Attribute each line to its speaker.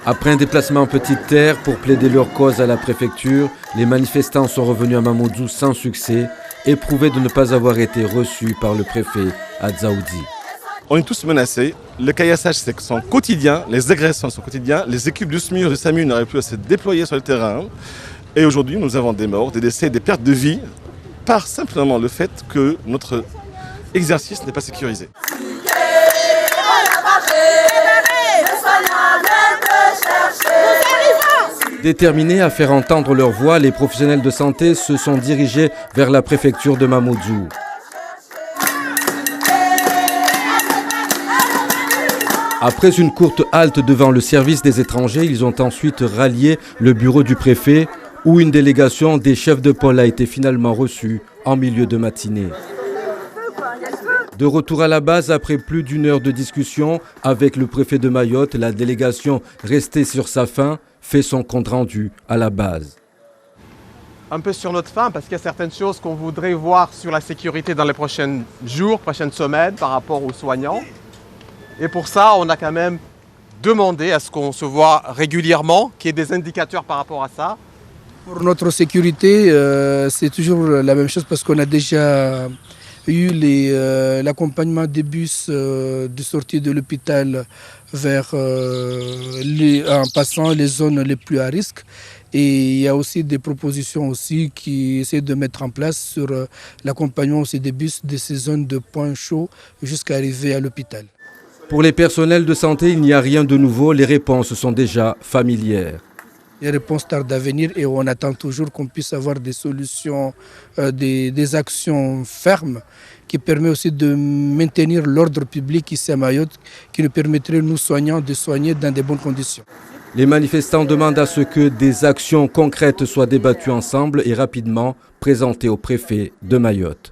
Speaker 1: Après un déplacement en petite terre pour plaider leur cause à la préfecture, les manifestants sont revenus à Mamoudzou sans succès, éprouvés de ne pas avoir été reçus par le préfet à Dzaoudi.
Speaker 2: On est tous menacés, le caillassage c'est son quotidien, les agressions sont quotidiennes, les équipes du SMUR, du SAMU n'arrivent plus à se déployer sur le terrain. Et aujourd'hui nous avons des morts, des décès, des pertes de vie, par simplement le fait que notre exercice n'est pas sécurisé.
Speaker 1: Déterminés à faire entendre leur voix, les professionnels de santé se sont dirigés vers la préfecture de Mamoudzou. Après une courte halte devant le service des étrangers, ils ont ensuite rallié le bureau du préfet où une délégation des chefs de pôle a été finalement reçue en milieu de matinée. De retour à la base, après plus d'une heure de discussion avec le préfet de Mayotte, la délégation restée sur sa faim fait son compte-rendu à la base.
Speaker 3: Un peu sur notre faim parce qu'il y a certaines choses qu'on voudrait voir sur la sécurité dans les prochains jours, prochaines semaines par rapport aux soignants. Et pour ça, on a quand même demandé à ce qu'on se voit régulièrement, qu'il y ait des indicateurs par rapport à ça.
Speaker 4: Pour notre sécurité, c'est toujours la même chose parce qu'on a déjà eu l'accompagnement des bus de sortie de l'hôpital en passant les zones les plus à risque. Et il y a aussi des propositions aussi qui essaient de mettre en place sur l'accompagnement aussi des bus de ces zones de points chauds jusqu'à arriver à l'hôpital.
Speaker 1: Pour les personnels de santé, il n'y a rien de nouveau, les réponses sont déjà familières.
Speaker 4: Les réponses tardent à venir et on attend toujours qu'on puisse avoir des solutions, des actions fermes qui permettent aussi de maintenir l'ordre public ici à Mayotte, qui nous permettrait, nous soignants, de soigner dans de bonnes conditions.
Speaker 1: Les manifestants demandent à ce que des actions concrètes soient débattues ensemble et rapidement présentées au préfet de Mayotte.